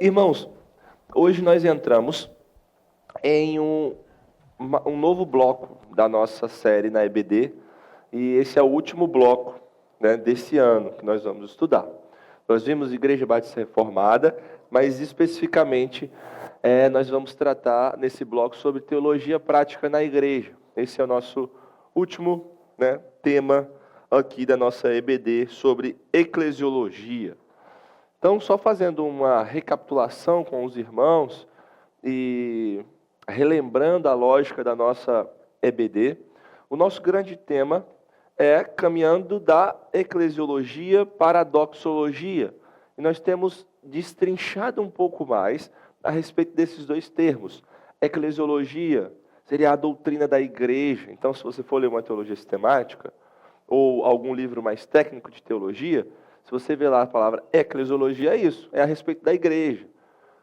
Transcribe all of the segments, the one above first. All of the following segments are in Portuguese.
Irmãos, hoje nós entramos em um novo bloco da nossa série na EBD, e esse é o último bloco, né, desse ano que nós vamos estudar. Nós vimos Igreja Batista Reformada, mas especificamente nós vamos tratar nesse bloco sobre teologia prática na igreja. Esse é o nosso último, né, tema aqui da nossa EBD sobre eclesiologia. Então, só fazendo uma recapitulação com os irmãos e relembrando a lógica da nossa EBD, o nosso grande tema é caminhando da eclesiologia para a doxologia. E nós temos destrinchado um pouco mais a respeito desses dois termos. Eclesiologia seria a doutrina da igreja. Então, se você for ler uma teologia sistemática ou algum livro mais técnico de teologia, se você vê lá a palavra eclesiologia, é isso, é a respeito da igreja.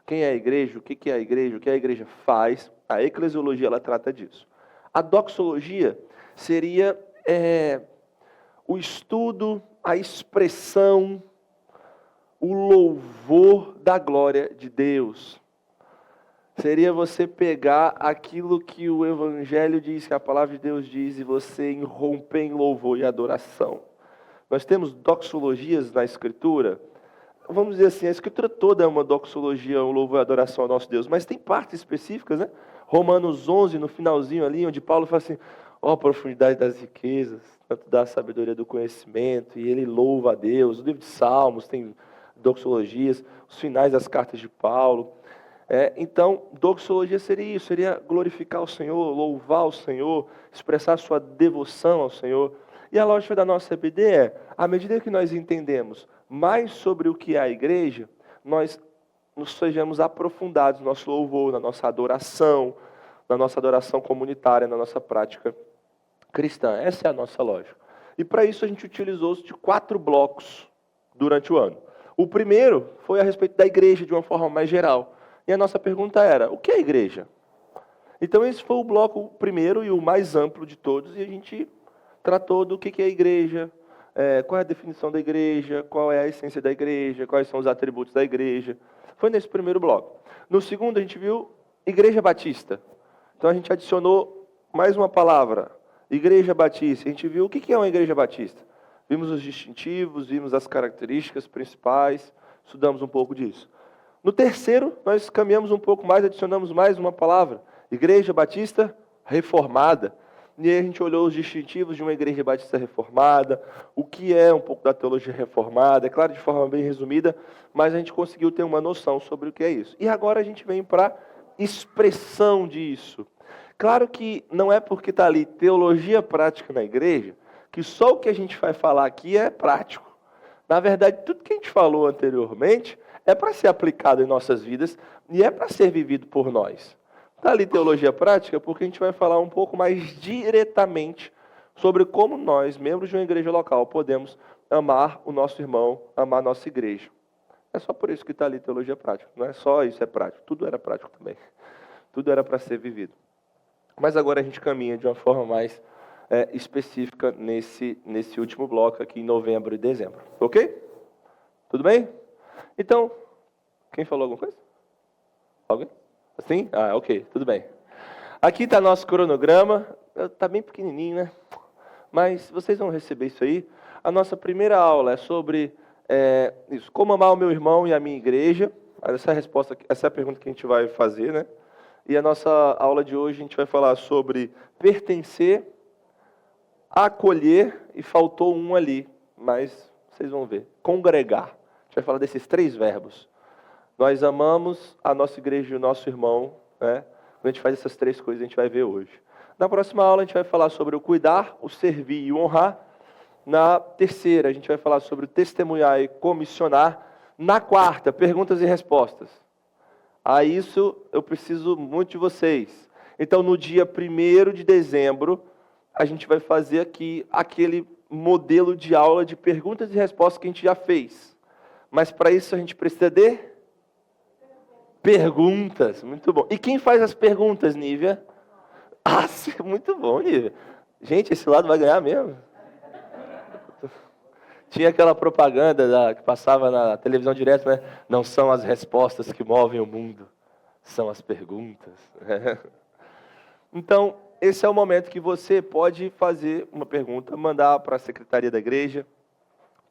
Quem é a igreja, o que é a igreja, o que a igreja faz. A eclesiologia, ela trata disso. A doxologia seria o estudo, a expressão, o louvor da glória de Deus. Seria você pegar aquilo que o Evangelho diz, que a palavra de Deus diz, e você irromper em louvor e adoração. Nós temos doxologias na Escritura. Vamos dizer assim, a Escritura toda é uma doxologia, um louvor e adoração ao nosso Deus, mas tem partes específicas, né? Romanos 11, no finalzinho ali, onde Paulo fala assim, ó, profundidade das riquezas, tanto da sabedoria do conhecimento, e ele louva a Deus. O livro de Salmos tem doxologias, os finais das cartas de Paulo. Então, doxologia seria isso, seria glorificar o Senhor, louvar o Senhor, expressar sua devoção ao Senhor. E a lógica da nossa EBD é, à medida que nós entendemos mais sobre o que é a igreja, nós nos sejamos aprofundados no nosso louvor, na nossa adoração comunitária, na nossa prática cristã. Essa é a nossa lógica. E para isso a gente utilizou-se de 4 blocos durante o ano. O primeiro foi a respeito da igreja de uma forma mais geral. E a nossa pergunta era, o que é a igreja? Então esse foi o bloco primeiro e o mais amplo de todos, e a gente tratou do que é a igreja, qual é a definição da igreja, qual é a essência da igreja, quais são os atributos da igreja. Foi nesse primeiro bloco. No segundo a gente viu Igreja Batista. Então a gente adicionou mais uma palavra, Igreja Batista. A gente viu o que é uma igreja batista. Vimos os distintivos, vimos as características principais, estudamos um pouco disso. No terceiro, nós caminhamos um pouco mais, adicionamos mais uma palavra, Igreja Batista Reformada. E aí a gente olhou os distintivos de uma igreja batista reformada, o que é um pouco da teologia reformada, é claro, de forma bem resumida, mas a gente conseguiu ter uma noção sobre o que é isso. E agora a gente vem para a expressão disso. Claro que não é porque está ali teologia prática na igreja, que só o que a gente vai falar aqui é prático. Na verdade, tudo que a gente falou anteriormente é para ser aplicado em nossas vidas e é para ser vivido por nós. Está ali teologia prática porque a gente vai falar um pouco mais diretamente sobre como nós, membros de uma igreja local, podemos amar o nosso irmão, amar a nossa igreja. É só por isso que está ali teologia prática. Não é só isso, é prático. Tudo era prático também. Tudo era para ser vivido. Mas agora a gente caminha de uma forma mais específica nesse último bloco aqui em novembro e dezembro. Ok? Tudo bem? Então, quem falou alguma coisa? Alguém? Sim? Ah, ok, tudo bem. Aqui está nosso cronograma. Está bem pequenininho, né? Mas vocês vão receber isso aí. A nossa primeira aula é sobre isso, como amar o meu irmão e a minha igreja. Essa é a pergunta que a gente vai fazer, né? E a nossa aula de hoje a gente vai falar sobre pertencer, acolher, e faltou um ali, mas vocês vão ver. Congregar. A gente vai falar desses 3 verbos. Nós amamos a nossa igreja e o nosso irmão, né? Quando a gente faz essas 3 coisas, a gente vai ver hoje. Na próxima aula, a gente vai falar sobre o cuidar, o servir e o honrar. Na terceira, a gente vai falar sobre o testemunhar e comissionar. Na quarta, perguntas e respostas. A isso, eu preciso muito de vocês. Então, no dia 1º de dezembro, a gente vai fazer aqui aquele modelo de aula de perguntas e respostas que a gente já fez. Mas, para isso, a gente precisa de perguntas, muito bom. E quem faz as perguntas, Nívia? Ah, muito bom, Nívia. Gente, esse lado vai ganhar mesmo. Tinha aquela propaganda que passava na televisão direto, né? Não são as respostas que movem o mundo, são as perguntas. Então, esse é o momento que você pode fazer uma pergunta, mandar para a secretaria da igreja,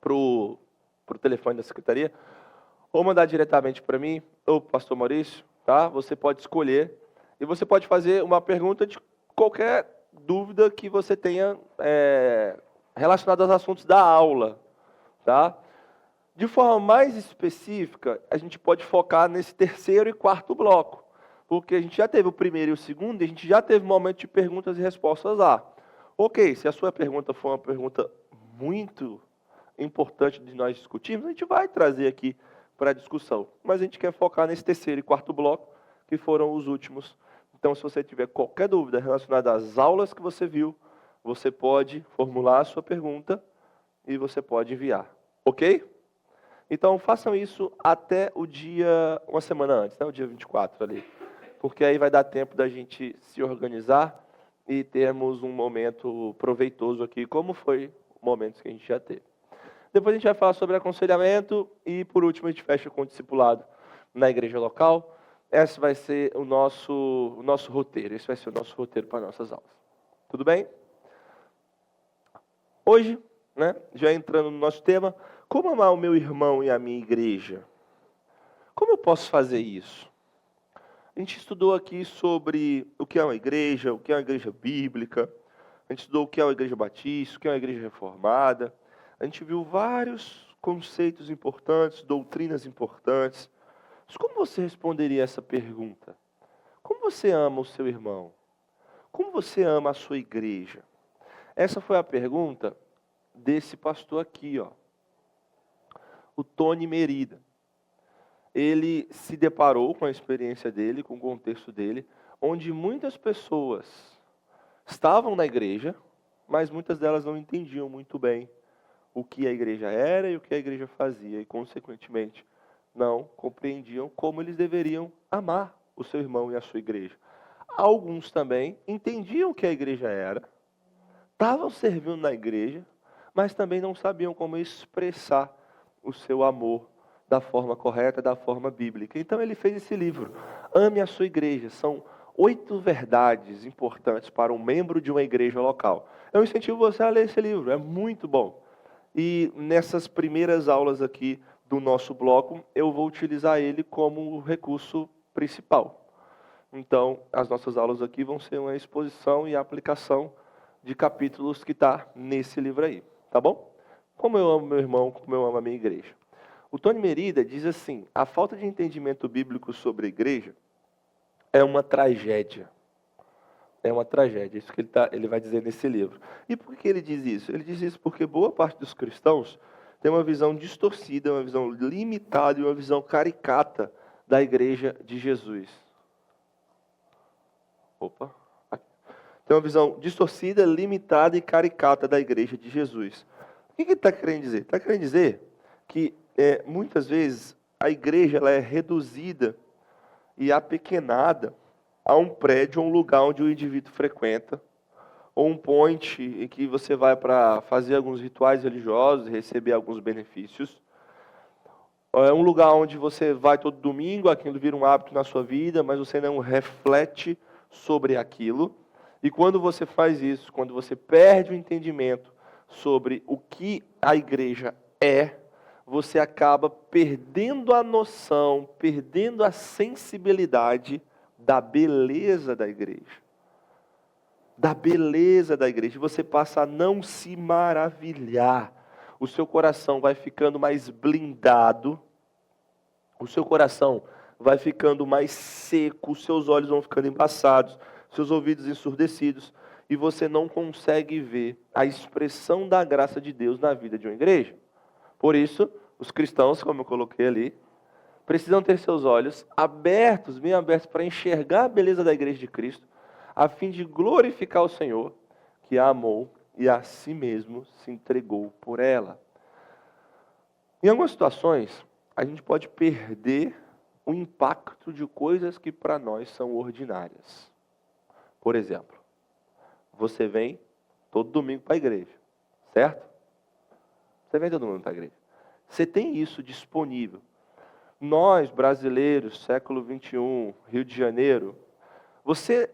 para o telefone da secretaria, ou mandar diretamente para mim, ou para o pastor Maurício, tá? Você pode escolher, e você pode fazer uma pergunta de qualquer dúvida que você tenha relacionada aos assuntos da aula, tá? De forma mais específica, a gente pode focar nesse terceiro e quarto bloco, porque a gente já teve o primeiro e o segundo, e a gente já teve um momento de perguntas e respostas lá. Ok, se a sua pergunta for uma pergunta muito importante de nós discutirmos, a gente vai trazer aqui para a discussão. Mas a gente quer focar nesse terceiro e quarto bloco, que foram os últimos. Então, se você tiver qualquer dúvida relacionada às aulas que você viu, você pode formular a sua pergunta e você pode enviar. Ok? Então, façam isso até o dia, uma semana antes, né? O dia 24 ali. Porque aí vai dar tempo da gente se organizar e termos um momento proveitoso aqui, como foi momentos que a gente já teve. Depois a gente vai falar sobre aconselhamento e, por último, a gente fecha com o discipulado na igreja local. Esse vai ser o nosso roteiro. Esse vai ser o nosso roteiro para nossas aulas. Tudo bem? Hoje, né, já entrando no nosso tema, como amar o meu irmão e a minha igreja? Como eu posso fazer isso? A gente estudou aqui sobre o que é uma igreja, o que é uma igreja bíblica. A gente estudou o que é uma igreja batista, o que é uma igreja reformada. A gente viu vários conceitos importantes, doutrinas importantes. Mas como você responderia essa pergunta? Como você ama o seu irmão? Como você ama a sua igreja? Essa foi a pergunta desse pastor aqui, ó, o Tony Merida. Ele se deparou com a experiência dele, com o contexto dele, onde muitas pessoas estavam na igreja, mas muitas delas não entendiam muito bem o que a igreja era e o que a igreja fazia, e, consequentemente, não compreendiam como eles deveriam amar o seu irmão e a sua igreja. Alguns também entendiam o que a igreja era, estavam servindo na igreja, mas também não sabiam como expressar o seu amor da forma correta, da forma bíblica. Então ele fez esse livro, Ame a Sua Igreja. São 8 verdades importantes para um membro de uma igreja local. Eu incentivo você a ler esse livro, é muito bom. E nessas primeiras aulas aqui do nosso bloco, eu vou utilizar ele como recurso principal. Então, as nossas aulas aqui vão ser uma exposição e aplicação de capítulos que está nesse livro aí, tá bom? Como eu amo meu irmão, como eu amo a minha igreja. O Tony Merida diz assim: a falta de entendimento bíblico sobre a igreja é uma tragédia. É uma tragédia, isso que ele vai dizer nesse livro. E por que ele diz isso? Ele diz isso porque boa parte dos cristãos tem uma visão distorcida, uma visão limitada e uma visão caricata da igreja de Jesus. Tem uma visão distorcida, limitada e caricata da igreja de Jesus. O que ele está querendo dizer? Está querendo dizer que muitas vezes a igreja ela é reduzida e apequenada a um prédio, um lugar onde o indivíduo frequenta, ou um point em que você vai para fazer alguns rituais religiosos, receber alguns benefícios. É um lugar onde você vai todo domingo, aquilo vira um hábito na sua vida, mas você não reflete sobre aquilo. E quando você faz isso, quando você perde o entendimento sobre o que a igreja é, você acaba perdendo a noção, perdendo a sensibilidade da beleza da igreja. Da beleza da igreja. Você passa a não se maravilhar. O seu coração vai ficando mais blindado. O seu coração vai ficando mais seco. Os seus olhos vão ficando embaçados. Seus ouvidos ensurdecidos. E você não consegue ver a expressão da graça de Deus na vida de uma igreja. Por isso, os cristãos, como eu coloquei ali, precisam ter seus olhos abertos, bem abertos, para enxergar a beleza da igreja de Cristo, a fim de glorificar o Senhor, que a amou e a si mesmo se entregou por ela. Em algumas situações, a gente pode perder o impacto de coisas que para nós são ordinárias. Por exemplo, você vem todo domingo para a igreja, certo? Você vem todo mundo para a igreja. Você tem isso disponível. Nós, brasileiros, século XXI, Rio de Janeiro, você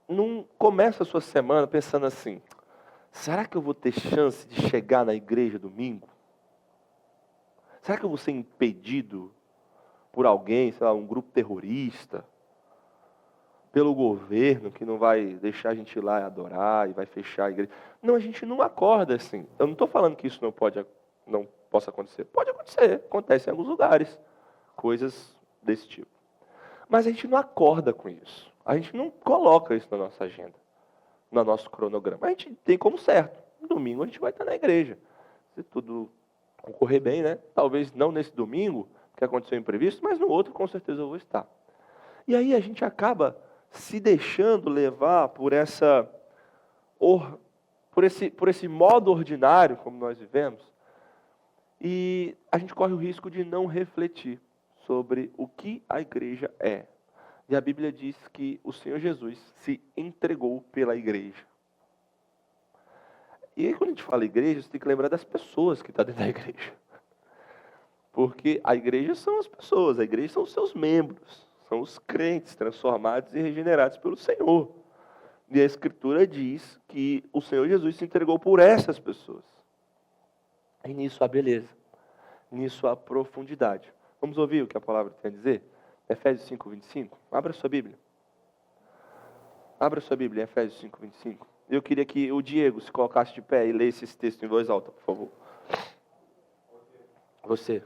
não começa a sua semana pensando assim, será que eu vou ter chance de chegar na igreja domingo? Será que eu vou ser impedido por alguém, sei lá, um grupo terrorista? Pelo governo que não vai deixar a gente ir lá adorar e vai fechar a igreja? Não, a gente não acorda assim. Eu não estou falando que isso não possa acontecer. Pode acontecer, acontece em alguns lugares. Coisas desse tipo. Mas a gente não acorda com isso. A gente não coloca isso na nossa agenda, no nosso cronograma. A gente tem como certo. No domingo a gente vai estar na igreja. Se tudo ocorrer bem, né? Talvez não nesse domingo, que aconteceu imprevisto, mas no outro com certeza eu vou estar. E aí a gente acaba se deixando levar por esse modo ordinário como nós vivemos, e a gente corre o risco de não refletir sobre o que a igreja é. E a Bíblia diz que o Senhor Jesus se entregou pela igreja. E aí quando a gente fala igreja, você tem que lembrar das pessoas que estão dentro da igreja. Porque a igreja são as pessoas, a igreja são os seus membros, são os crentes transformados e regenerados pelo Senhor. E a Escritura diz que o Senhor Jesus se entregou por essas pessoas. E nisso há beleza, nisso há profundidade. Vamos ouvir o que a palavra tem a dizer? Efésios 5:25. Abra sua Bíblia. Abra sua Bíblia em Efésios 5:25. Eu queria que o Diego se colocasse de pé e lesse esse texto em voz alta, por favor. Você.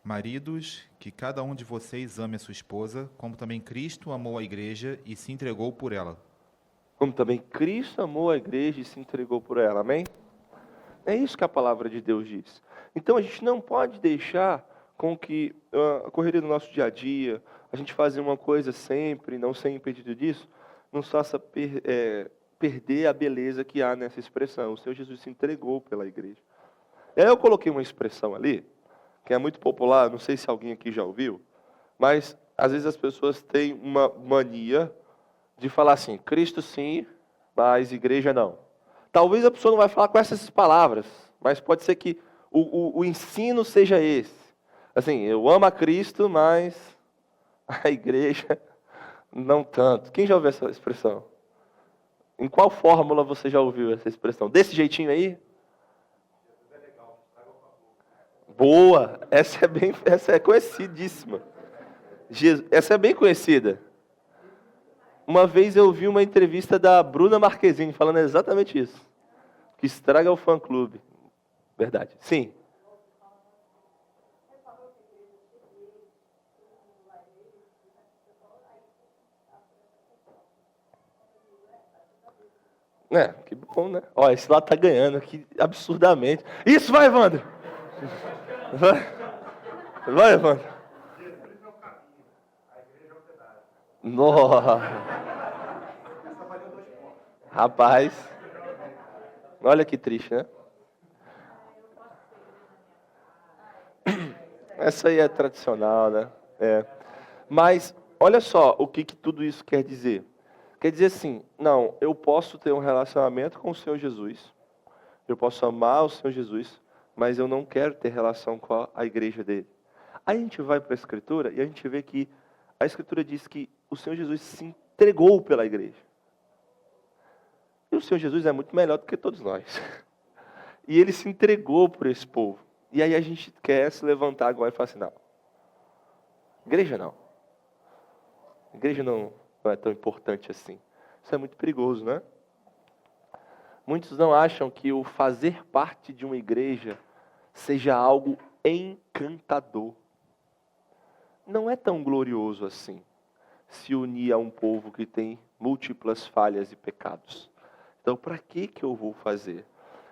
Maridos, que cada um de vocês ame a sua esposa, como também Cristo amou a igreja e se entregou por ela. Como também Cristo amou a igreja e se entregou por ela. Amém? É isso que a palavra de Deus diz. Então a gente não pode deixar com que a correria do nosso dia a dia, a gente fazer uma coisa sempre, não ser impedido disso, nos faça perder a beleza que há nessa expressão. O Senhor Jesus se entregou pela igreja. E aí eu coloquei uma expressão ali, que é muito popular, não sei se alguém aqui já ouviu, mas às vezes as pessoas têm uma mania de falar assim, Cristo sim, mas igreja não. Talvez a pessoa não vai falar com essas palavras, mas pode ser que o ensino seja esse. Assim, eu amo a Cristo, mas a igreja não tanto. Quem já ouviu essa expressão? Em qual fórmula você já ouviu essa expressão? Desse jeitinho aí? Boa! Essa é conhecidíssima. Essa é bem conhecida. Uma vez eu vi uma entrevista da Bruna Marquezine falando exatamente isso. Que estraga o fã-clube. Verdade. Sim. Que bom, né? Ó, esse lado tá ganhando aqui absurdamente. Isso, vai, Evandro! Vai, Evandro. Nossa. Rapaz. Olha que triste, né? Essa aí é tradicional, né? Mas, olha só o que tudo isso quer dizer. Quer dizer assim, não, eu posso ter um relacionamento com o Senhor Jesus, eu posso amar o Senhor Jesus, mas eu não quero ter relação com a igreja dele. Aí a gente vai para a Escritura e a gente vê que a Escritura diz que o Senhor Jesus se entregou pela igreja. E o Senhor Jesus é muito melhor do que todos nós. E ele se entregou por esse povo. E aí a gente quer se levantar agora e falar assim, não, igreja não. Igreja não é tão importante assim. Isso é muito perigoso, né? Muitos não acham que o fazer parte de uma igreja seja algo encantador. Não é tão glorioso assim se unir a um povo que tem múltiplas falhas e pecados. Então, para que eu vou fazer?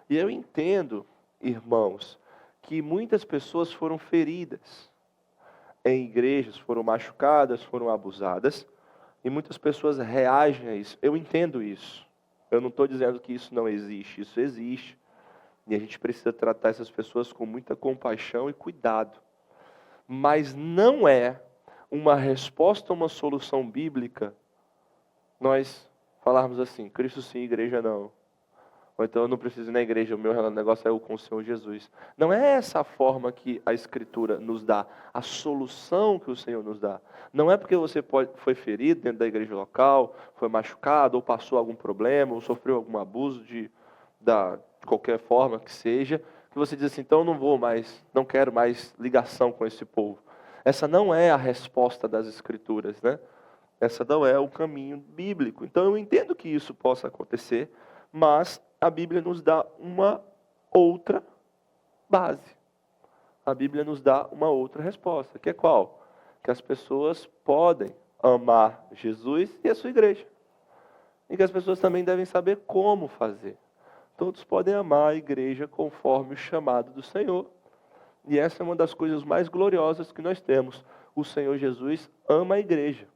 E eu entendo, irmãos, que muitas pessoas foram feridas em igrejas, foram machucadas, foram abusadas, e muitas pessoas reagem a isso. Eu entendo isso. Eu não estou dizendo que isso não existe, isso existe. E a gente precisa tratar essas pessoas com muita compaixão e cuidado. Mas não é uma resposta, uma solução bíblica nós falarmos assim, Cristo sim, igreja não. Ou então eu não preciso ir na igreja, o meu negócio é eu com o Senhor Jesus. Não é essa a forma que a Escritura nos dá, a solução que o Senhor nos dá. Não é porque você foi ferido dentro da igreja local, foi machucado, ou passou algum problema, ou sofreu algum abuso de qualquer forma que seja, que você diz assim, então eu não vou mais, não quero mais ligação com esse povo. Essa não é a resposta das Escrituras, né? Essa não é o caminho bíblico. Então eu entendo que isso possa acontecer, mas a Bíblia nos dá uma outra base. A Bíblia nos dá uma outra resposta, que é qual? Que as pessoas podem amar Jesus e a sua igreja. E que as pessoas também devem saber como fazer. Todos podem amar a igreja conforme o chamado do Senhor. E essa é uma das coisas mais gloriosas que nós temos. O Senhor Jesus ama a igreja.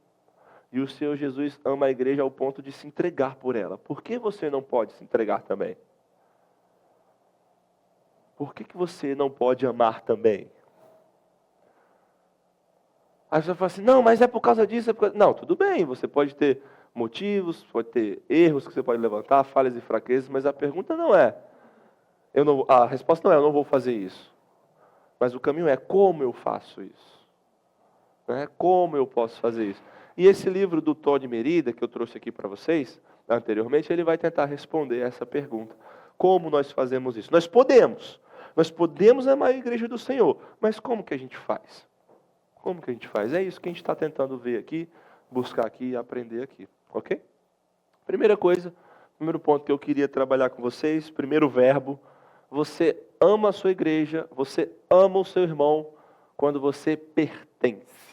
E o Senhor Jesus ama a igreja ao ponto de se entregar por ela. Por que você não pode se entregar também? Por que você não pode amar também? Aí você fala assim, não, mas é por causa disso. Não, tudo bem, você pode ter motivos, pode ter erros que você pode levantar, falhas e fraquezas, mas a pergunta não é, a resposta não é, eu não vou fazer isso. Mas o caminho é como eu faço isso. Né? Como eu posso fazer isso? E esse livro do Tony Merida, que eu trouxe aqui para vocês, anteriormente, ele vai tentar responder essa pergunta. Como nós fazemos isso? Nós podemos amar a igreja do Senhor, mas como que a gente faz? Como que a gente faz? É isso que a gente está tentando ver aqui, buscar aqui e aprender aqui, ok? Primeira coisa, primeiro ponto que eu queria trabalhar com vocês, primeiro verbo, você ama a sua igreja, você ama o seu irmão quando você pertence.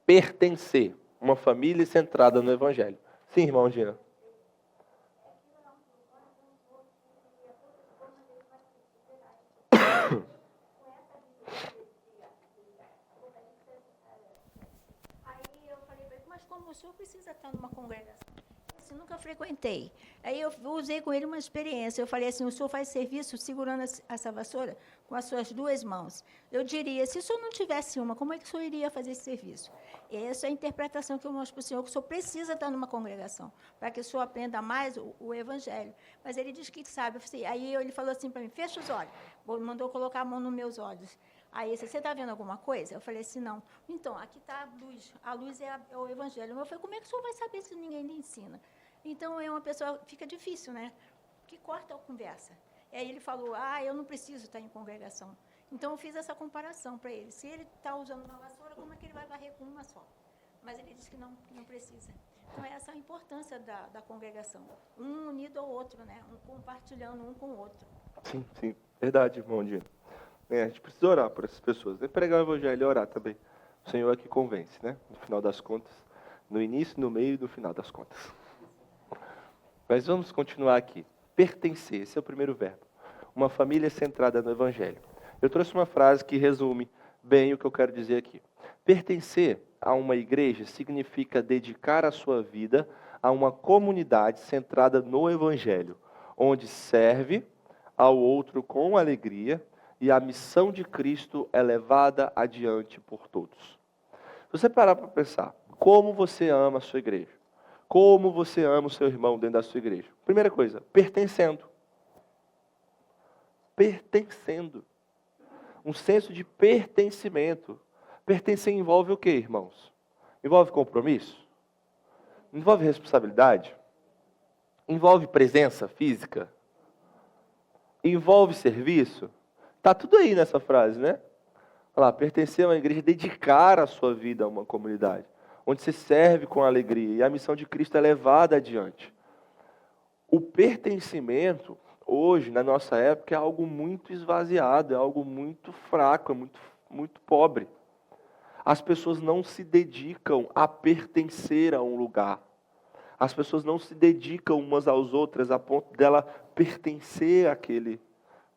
Pertencer, uma família centrada no Evangelho. Sim, irmão Jean. Aí eu falei para ele, mas como o senhor precisa estar numa congregação? Assim, nunca frequentei. Aí eu usei com ele uma experiência. Eu falei assim, o senhor faz serviço segurando essa vassoura com as suas duas mãos. Eu diria, se o senhor não tivesse uma, como é que o senhor iria fazer esse serviço? Essa é a interpretação que eu mostro para o senhor, que o senhor precisa estar numa congregação, para que o senhor aprenda mais o Evangelho. Mas ele diz que sabe. Aí ele falou assim para mim, fecha os olhos. Mandou colocar a mão nos meus olhos. Aí, você está vendo alguma coisa? Eu falei assim, não. Então, aqui está a luz é o Evangelho. Eu falei, como é que o senhor vai saber se ninguém lhe ensina? Então, é uma pessoa, fica difícil, né? Que corta a conversa. Aí ele falou, eu não preciso estar em congregação. Então, eu fiz essa comparação para ele. Se ele está usando uma vassoura, como é que ele vai varrer com uma só? Mas ele disse que não precisa. Então, essa é a importância da congregação. Um unido ao outro, né? Um compartilhando um com o outro. Sim. Verdade, irmão Dino. A gente precisa orar por essas pessoas. Nem pregar o Evangelho e orar também. O Senhor é que convence, né? No final das contas. No início, no meio e no final das contas. Mas vamos continuar aqui. Pertencer, esse é o primeiro verbo. Uma família centrada no Evangelho. Eu trouxe uma frase que resume bem o que eu quero dizer aqui. Pertencer a uma igreja significa dedicar a sua vida a uma comunidade centrada no Evangelho, onde serve ao outro com alegria e a missão de Cristo é levada adiante por todos. Se você parar para pensar, como você ama a sua igreja? Como você ama o seu irmão dentro da sua igreja? Primeira coisa, pertencendo. Pertencendo. Um senso de pertencimento. Pertencer envolve o quê, irmãos? Envolve compromisso? Envolve responsabilidade? Envolve presença física? Envolve serviço? Está tudo aí nessa frase, né? Olha lá, pertencer a uma igreja, dedicar a sua vida a uma comunidade, onde se serve com alegria e a missão de Cristo é levada adiante. O pertencimento, hoje, na nossa época, é algo muito esvaziado, é algo muito fraco, é muito pobre. As pessoas não se dedicam a pertencer a um lugar. As pessoas não se dedicam umas às outras a ponto dela pertencer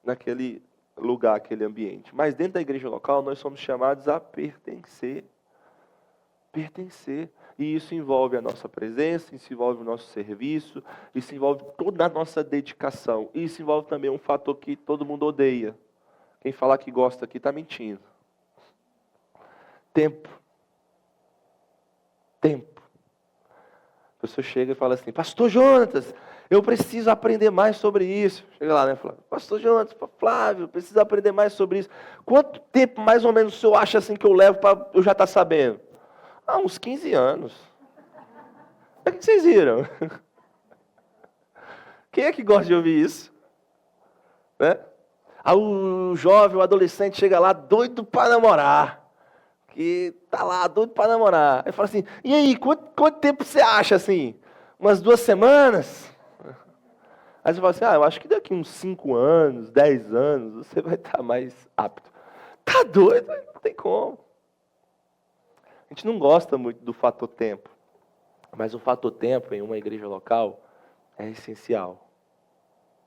naquele lugar, aquele ambiente. Mas dentro da igreja local, nós somos chamados a pertencer. Pertencer. E isso envolve a nossa presença, isso envolve o nosso serviço, isso envolve toda a nossa dedicação. E isso envolve também um fator que todo mundo odeia. Quem falar que gosta aqui está mentindo. Tempo. Tempo. A pessoa chega e fala assim, Pastor Jonatas, eu preciso aprender mais sobre isso. Chega lá, né? Fala, Pastor Jonatas, Flávio, eu preciso aprender mais sobre isso. Quanto tempo mais ou menos o senhor acha assim que eu levo para eu já estar sabendo? Uns 15 anos. O que vocês viram? Quem é que gosta de ouvir isso? Né? O jovem, o adolescente chega lá doido para namorar. Que tá lá doido para namorar. Aí fala assim, e aí, quanto tempo você acha assim? Umas 2 semanas? Aí você fala assim, eu acho que daqui uns 5 anos, 10 anos, você vai estar mais apto. Tá doido? Não tem como. A gente não gosta muito do fator tempo, mas o fator tempo em uma igreja local é essencial.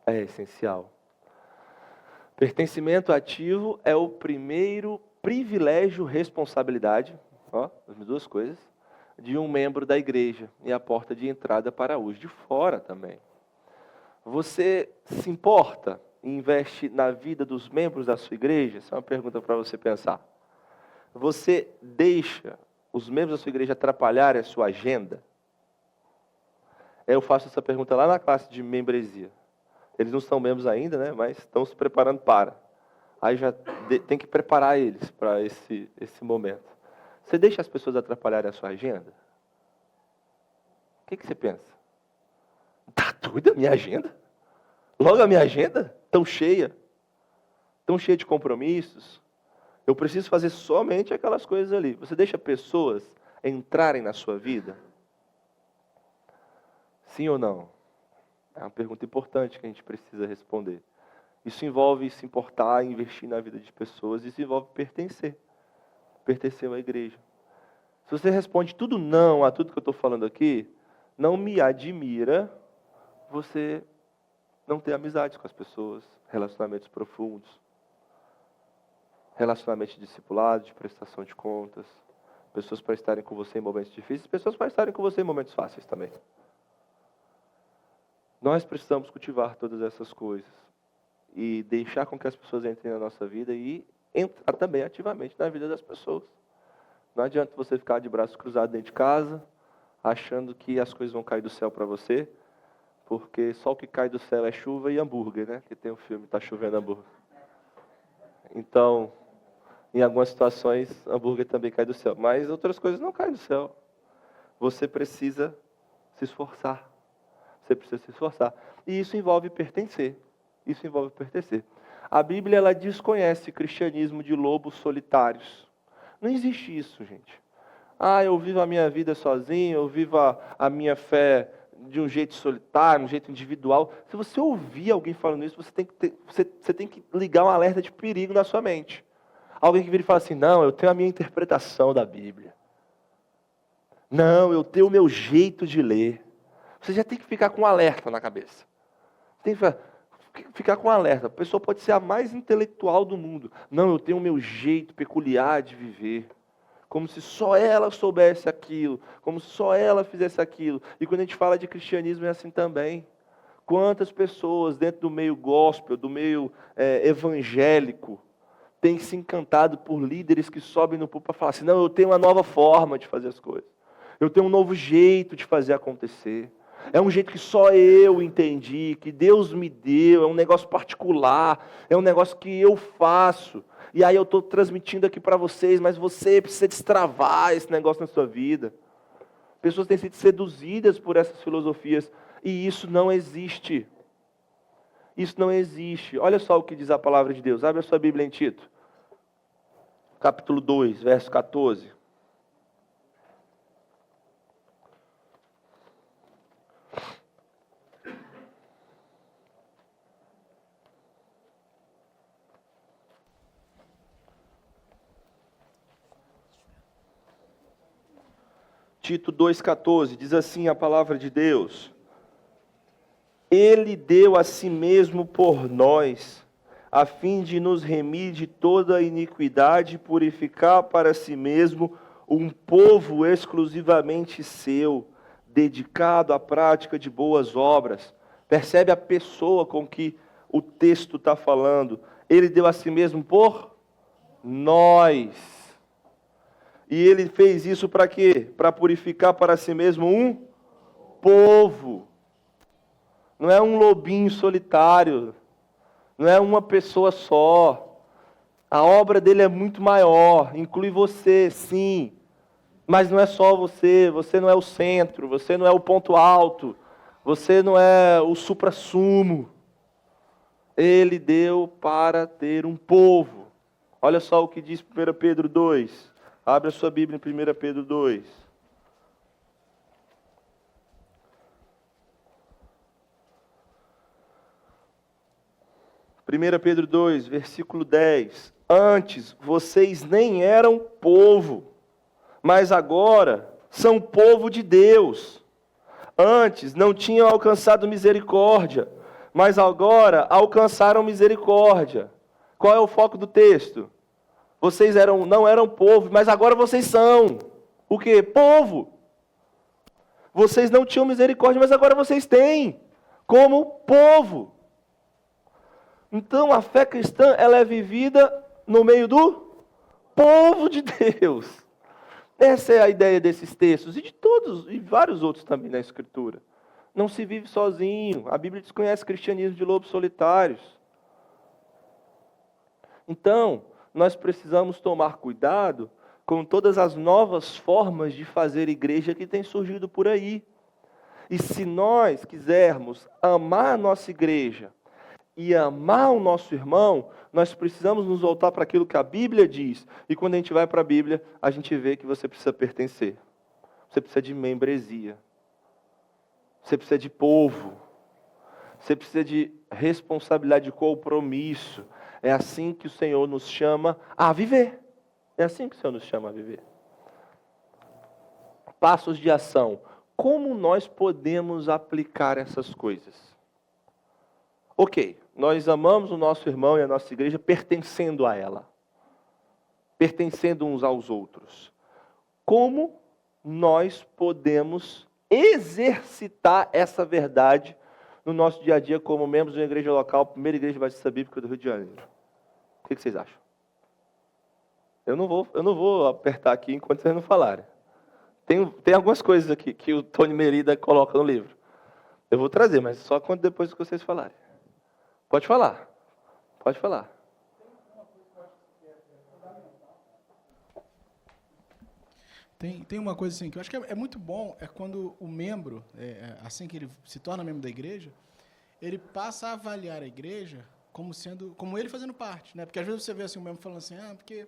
É essencial. Pertencimento ativo é o primeiro privilégio, responsabilidade, as 2 coisas, de um membro da igreja e a porta de entrada para os de fora também. Você se importa e investe na vida dos membros da sua igreja? Essa é uma pergunta para você pensar. Você deixa os membros da sua igreja atrapalharem a sua agenda? Eu faço essa pergunta lá na classe de membresia. Eles não são membros ainda, né? Mas estão se preparando para. Aí já tem que preparar eles para esse momento. Você deixa as pessoas atrapalharem a sua agenda? O que você pensa? Tá doida a minha agenda? Logo a minha agenda? Tão cheia de compromissos. Eu preciso fazer somente aquelas coisas ali. Você deixa pessoas entrarem na sua vida? Sim ou não? É uma pergunta importante que a gente precisa responder. Isso envolve se importar, investir na vida de pessoas. Isso envolve pertencer. Pertencer a uma igreja. Se você responde tudo não a tudo que eu estou falando aqui, não me admira você não ter amizades com as pessoas, relacionamentos profundos. Relacionamento de discipulado, de prestação de contas, pessoas para estarem com você em momentos difíceis, pessoas para estarem com você em momentos fáceis também. Nós precisamos cultivar todas essas coisas e deixar com que as pessoas entrem na nossa vida e entrar também ativamente na vida das pessoas. Não adianta você ficar de braços cruzados dentro de casa, achando que as coisas vão cair do céu para você, porque só o que cai do céu é chuva e hambúrguer, né? Que tem um filme, Tá Chovendo Hambúrguer. Então, em algumas situações, hambúrguer também cai do céu. Mas outras coisas não caem do céu. Você precisa se esforçar. Você precisa se esforçar. E isso envolve pertencer. Isso envolve pertencer. A Bíblia, ela desconhece o cristianismo de lobos solitários. Não existe isso, gente. Eu vivo a minha vida sozinho, eu vivo a minha fé de um jeito solitário, um jeito individual. Se você ouvir alguém falando isso, você tem que ligar um alerta de perigo na sua mente. Alguém que vira e fala assim, não, eu tenho a minha interpretação da Bíblia. Não, eu tenho o meu jeito de ler. Você já tem que ficar com um alerta na cabeça. Tem que ficar com um alerta. A pessoa pode ser a mais intelectual do mundo. Não, eu tenho o meu jeito peculiar de viver. Como se só ela soubesse aquilo. Como se só ela fizesse aquilo. E quando a gente fala de cristianismo é assim também. Quantas pessoas dentro do meio gospel, do meio evangélico, têm se encantado por líderes que sobem no púlpito para falar assim, não, eu tenho uma nova forma de fazer as coisas. Eu tenho um novo jeito de fazer acontecer. É um jeito que só eu entendi, que Deus me deu, é um negócio particular, é um negócio que eu faço. E aí eu estou transmitindo aqui para vocês, mas você precisa destravar esse negócio na sua vida. Pessoas têm sido seduzidas por essas filosofias e isso não existe. Isso não existe. Olha só o que diz a palavra de Deus. Abre a sua Bíblia em Tito. Capítulo 2, verso 14. Tito 2,14, diz assim a palavra de Deus. Ele deu a si mesmo por nós, a fim de nos remir de toda iniquidade e purificar para si mesmo um povo exclusivamente seu, dedicado à prática de boas obras. Percebe a pessoa com que o texto está falando. Ele deu a si mesmo por nós. E ele fez isso para quê? Para purificar para si mesmo um povo. Não é um lobinho solitário. Não é uma pessoa só. A obra dele é muito maior. Inclui você, sim. Mas não é só você. Você não é o centro. Você não é o ponto alto. Você não é o suprassumo. Ele deu para ter um povo. Olha só o que diz 1 Pedro 2. Abre a sua Bíblia em 1 Pedro 2. Primeira Pedro 2, versículo 10. Antes vocês nem eram povo, mas agora são povo de Deus. Antes não tinham alcançado misericórdia, mas agora alcançaram misericórdia. Qual é o foco do texto? Vocês não eram povo, mas agora vocês são. O quê? Povo. Vocês não tinham misericórdia, mas agora vocês têm. Como povo. Então a fé cristã, ela é vivida no meio do povo de Deus. Essa é a ideia desses textos e de todos, e vários outros também na Escritura. Não se vive sozinho. A Bíblia desconhece cristianismo de lobos solitários. Então, nós precisamos tomar cuidado com todas as novas formas de fazer igreja que têm surgido por aí. E se nós quisermos amar a nossa igreja e amar o nosso irmão, nós precisamos nos voltar para aquilo que a Bíblia diz. E quando a gente vai para a Bíblia, a gente vê que você precisa pertencer. Você precisa de membresia. Você precisa de povo. Você precisa de responsabilidade, de compromisso. É assim que o Senhor nos chama a viver. É assim que o Senhor nos chama a viver. Passos de ação. Como nós podemos aplicar essas coisas? Ok, nós amamos o nosso irmão e a nossa igreja pertencendo a ela. Pertencendo uns aos outros. Como nós podemos exercitar essa verdade no nosso dia a dia como membros de uma igreja local, primeira igreja batista bíblica do Rio de Janeiro? O que vocês acham? Eu não vou apertar aqui enquanto vocês não falarem. Tem algumas coisas aqui que o Tony Merida coloca no livro. Eu vou trazer, mas só depois que vocês falarem. Pode falar. Pode falar. Tem uma coisa assim que eu acho que é muito bom, é quando o membro, assim que ele se torna membro da igreja, ele passa a avaliar a igreja como ele fazendo parte, né? Porque às vezes você vê assim, um membro falando assim, porque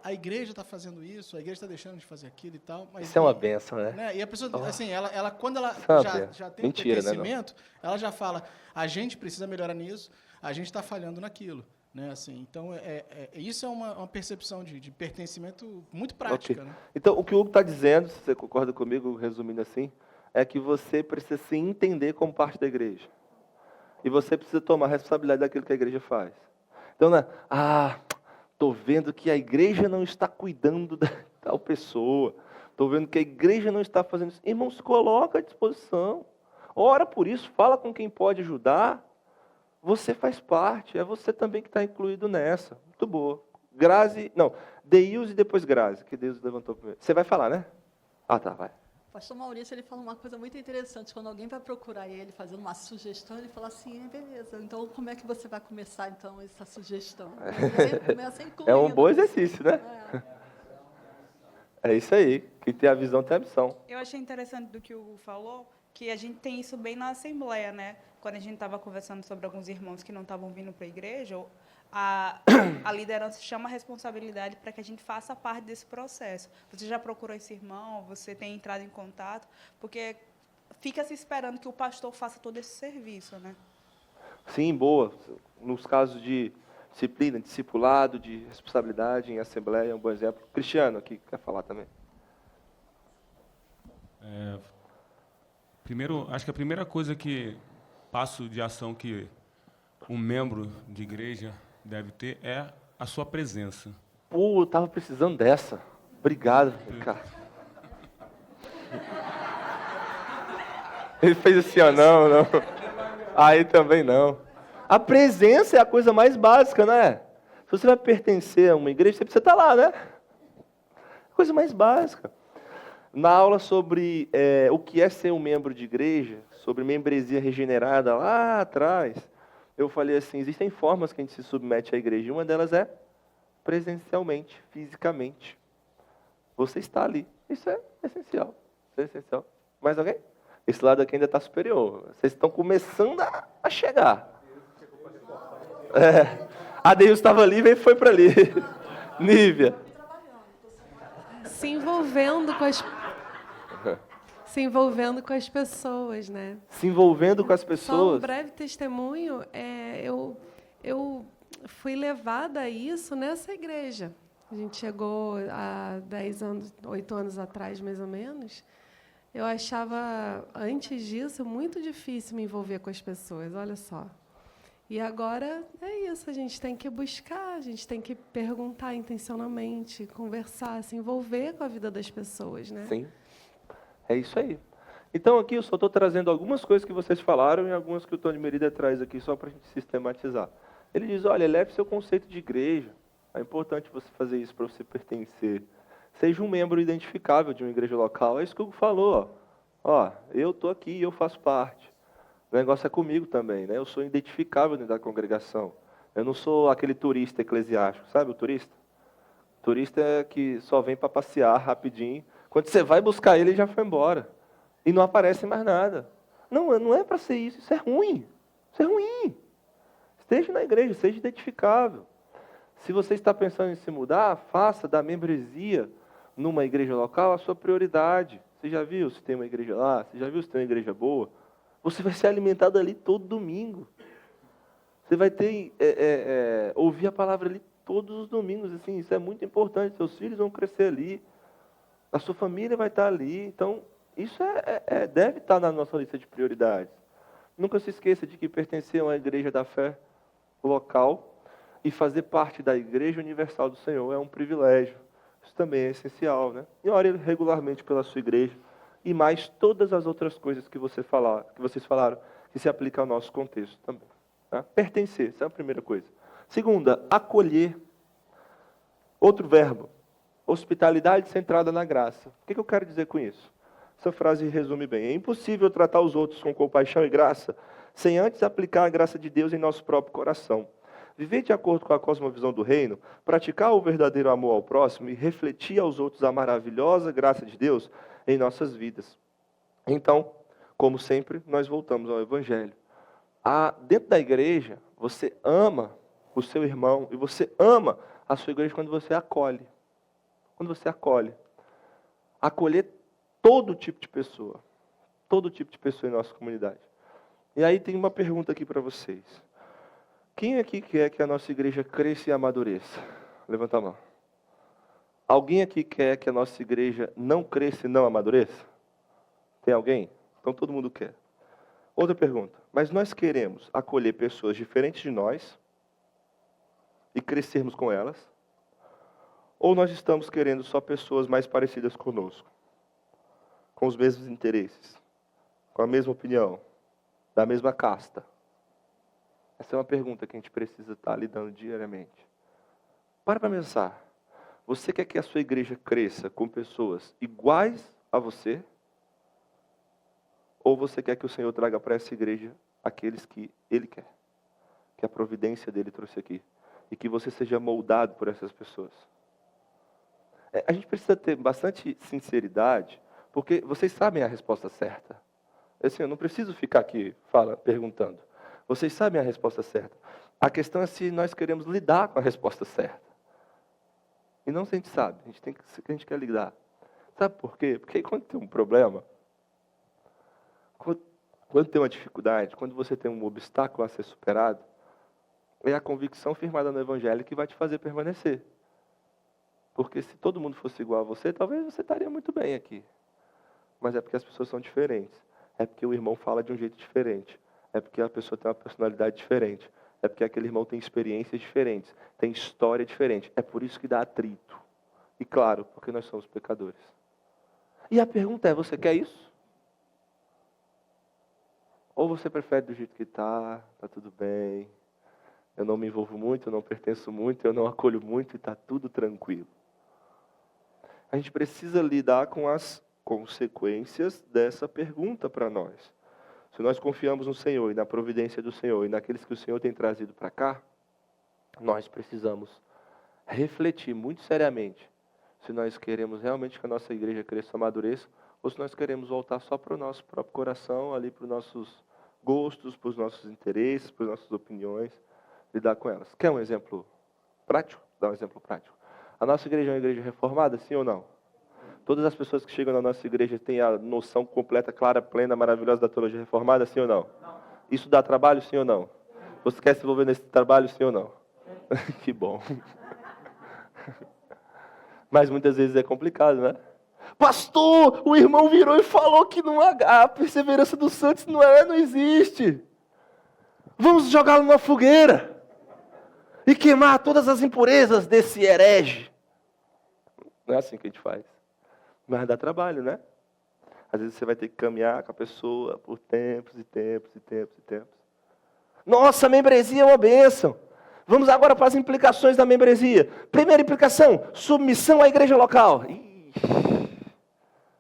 a igreja está fazendo isso, a igreja está deixando de fazer aquilo e tal. Mas isso é uma bênção, né? E a pessoa, assim, ela quando ela já tem um conhecimento, ela já fala, a gente precisa melhorar nisso, a gente está falhando naquilo. Né, assim, então, isso é uma percepção de pertencimento muito prática. Okay. Né? Então, o que o Hugo está dizendo, se você concorda comigo, resumindo assim, é que você precisa se entender como parte da igreja. E você precisa tomar responsabilidade daquilo que a igreja faz. Então, não é, estou vendo que a igreja não está cuidando da tal pessoa. Estou vendo que a igreja não está fazendo isso. Irmão, se coloca à disposição. Ora por isso, fala com quem pode ajudar. Você faz parte, é você também que está incluído nessa. Muito boa. Deus e depois Grazi, que Deus levantou primeiro. Você vai falar, né? Tá, vai. O pastor Maurício, ele fala uma coisa muito interessante. Quando alguém vai procurar ele, fazendo uma sugestão, ele fala assim, beleza, então como é que você vai começar, então, essa sugestão? Ele começa incluindo. É um bom exercício, né? É isso aí. Quem tem a visão tem a missão. Eu achei interessante do que o Hugo falou, que a gente tem isso bem na Assembleia, né? Quando a gente estava conversando sobre alguns irmãos que não estavam vindo para a igreja, a liderança chama a responsabilidade para que a gente faça parte desse processo. Você já procurou esse irmão? Você tem entrado em contato? Porque fica se esperando que o pastor faça todo esse serviço, né? Sim, boa. Nos casos de disciplina, discipulado, de responsabilidade em Assembleia, é um bom exemplo. Cristiano aqui quer falar também. Primeiro, acho que a primeira coisa passo de ação que um membro de igreja deve ter é a sua presença. Eu estava precisando dessa. Obrigado, cara. Ele fez assim, ó, não. Aí também não. A presença é a coisa mais básica, não é? Se você vai pertencer a uma igreja, você precisa estar lá, né? Coisa mais básica. Na aula sobre o que é ser um membro de igreja, sobre membresia regenerada lá atrás, eu falei assim, existem formas que a gente se submete à igreja, e uma delas é presencialmente, fisicamente. Você está ali. Isso é essencial. Isso é essencial. Mais alguém? Esse lado aqui ainda está superior. Vocês estão começando a chegar. A Deus estava ali e foi para ali. Nívia. Se envolvendo com as pessoas, né? Se envolvendo com as Só um pessoas. breve testemunho, eu fui levada a isso nessa igreja. A gente chegou há 8 anos atrás, mais ou menos. Eu achava, antes disso, muito difícil me envolver com as pessoas, olha só. E agora é isso, a gente tem que buscar, a gente tem que perguntar intencionalmente, conversar, se envolver com a vida das pessoas, né? Sim, é isso aí. Então aqui eu só estou trazendo algumas coisas que vocês falaram e algumas que o Tony Merida traz aqui só para a gente sistematizar. Ele diz, olha, leve seu conceito de igreja. É importante você fazer isso para você pertencer. Seja um membro identificável de uma igreja local. É isso que o Hugo falou. Ó, eu estou aqui, eu faço parte. O negócio é comigo também, né? Eu sou identificável dentro da congregação. Eu não sou aquele turista eclesiástico, sabe o turista? O turista é que só vem para passear rapidinho. Quando você vai buscar ele, ele já foi embora. E não aparece mais nada. Não é para ser isso, isso é ruim. Isso é ruim. Esteja na igreja, seja identificável. Se você está pensando em se mudar, faça da membresia numa igreja local a sua prioridade. Você já viu se tem uma igreja lá? Você já viu se tem uma igreja boa? Você vai ser alimentado ali todo domingo. Você vai ter ouvir a palavra ali todos os domingos. Assim, isso é muito importante. Seus filhos vão crescer ali. A sua família vai estar ali. Então, isso deve estar na nossa lista de prioridades. Nunca se esqueça de que pertencer a uma igreja da fé local e fazer parte da Igreja Universal do Senhor é um privilégio. Isso também é essencial, né? E ore regularmente pela sua igreja e mais todas as outras coisas que vocês falaram, que se aplicam ao nosso contexto também. Tá? Pertencer, essa é a primeira coisa. Segunda, acolher. Outro verbo, hospitalidade centrada na graça. O que eu quero dizer com isso? Essa frase resume bem. É impossível tratar os outros com compaixão e graça sem antes aplicar a graça de Deus em nosso próprio coração. Viver de acordo com a cosmovisão do reino, praticar o verdadeiro amor ao próximo e refletir aos outros a maravilhosa graça de Deus em nossas vidas. Então, como sempre, nós voltamos ao Evangelho. Dentro da igreja, você ama o seu irmão e você ama a sua igreja quando você acolhe. Quando você acolhe. Acolher todo tipo de pessoa. Todo tipo de pessoa em nossa comunidade. E aí tem uma pergunta aqui para vocês. Quem aqui quer que a nossa igreja cresça e amadureça? Levanta a mão. Alguém aqui quer que a nossa igreja não cresça e não amadureça? Tem alguém? Então todo mundo quer. Outra pergunta. Mas nós queremos acolher pessoas diferentes de nós e crescermos com elas? Ou nós estamos querendo só pessoas mais parecidas conosco? Com os mesmos interesses? Com a mesma opinião? Da mesma casta? Essa é uma pergunta que a gente precisa estar lidando diariamente. Para pensar. Você quer que a sua igreja cresça com pessoas iguais a você? Ou você quer que o Senhor traga para essa igreja aqueles que Ele quer? Que a providência dEle trouxe aqui. E que você seja moldado por essas pessoas. A gente precisa ter bastante sinceridade, porque vocês sabem a resposta certa. Assim, eu não preciso ficar aqui perguntando. Vocês sabem a resposta certa. A questão é se nós queremos lidar com a resposta certa. E não se a gente sabe, a gente quer lidar. Sabe por quê? Porque quando tem um problema, quando tem uma dificuldade, quando você tem um obstáculo a ser superado, é a convicção firmada no Evangelho que vai te fazer permanecer. Porque se todo mundo fosse igual a você, talvez você estaria muito bem aqui. Mas é porque as pessoas são diferentes. É porque o irmão fala de um jeito diferente. É porque a pessoa tem uma personalidade diferente. É porque aquele irmão tem experiências diferentes. Tem história diferente. É por isso que dá atrito. E claro, porque nós somos pecadores. E a pergunta é, você quer isso? Ou você prefere do jeito que está tudo bem, eu não me envolvo muito, eu não pertenço muito, eu não acolho muito e está tudo tranquilo. A gente precisa lidar com as consequências dessa pergunta para nós. Se nós confiamos no Senhor e na providência do Senhor e naqueles que o Senhor tem trazido para cá, nós precisamos refletir muito seriamente se nós queremos realmente que a nossa igreja cresça e amadureça ou se nós queremos voltar só para o nosso próprio coração, ali para os nossos gostos, para os nossos interesses, para as nossas opiniões, lidar com elas. Quer um exemplo prático? Dá um exemplo prático. A nossa igreja é uma igreja reformada, sim ou não? Todas as pessoas que chegam na nossa igreja têm a noção completa, clara, plena, maravilhosa da teologia reformada, sim ou não? Isso dá trabalho, sim ou não? Você quer se envolver nesse trabalho, sim ou não? Que bom. Mas muitas vezes é complicado, né? Pastor, o irmão virou e falou que a perseverança dos santos não existe. Vamos jogá-lo numa fogueira e queimar todas as impurezas desse herege. Não é assim que a gente faz. Mas dá trabalho, né? Às vezes você vai ter que caminhar com a pessoa por tempos e tempos e tempos e tempos. Nossa, a membresia é uma bênção. Vamos agora para as implicações da membresia. Primeira implicação, submissão à igreja local.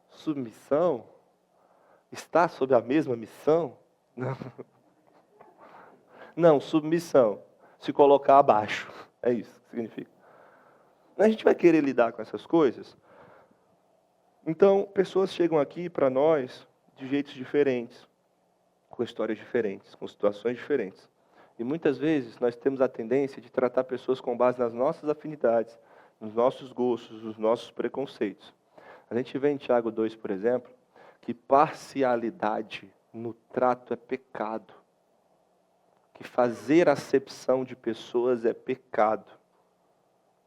Submissão? Está sob a mesma missão? Não. Não, submissão. Se colocar abaixo. É isso que significa. A gente vai querer lidar com essas coisas. Então, pessoas chegam aqui para nós de jeitos diferentes, com histórias diferentes, com situações diferentes. E muitas vezes nós temos a tendência de tratar pessoas com base nas nossas afinidades, nos nossos gostos, nos nossos preconceitos. A gente vê em Tiago 2, por exemplo, que parcialidade no trato é pecado. Que fazer acepção de pessoas é pecado.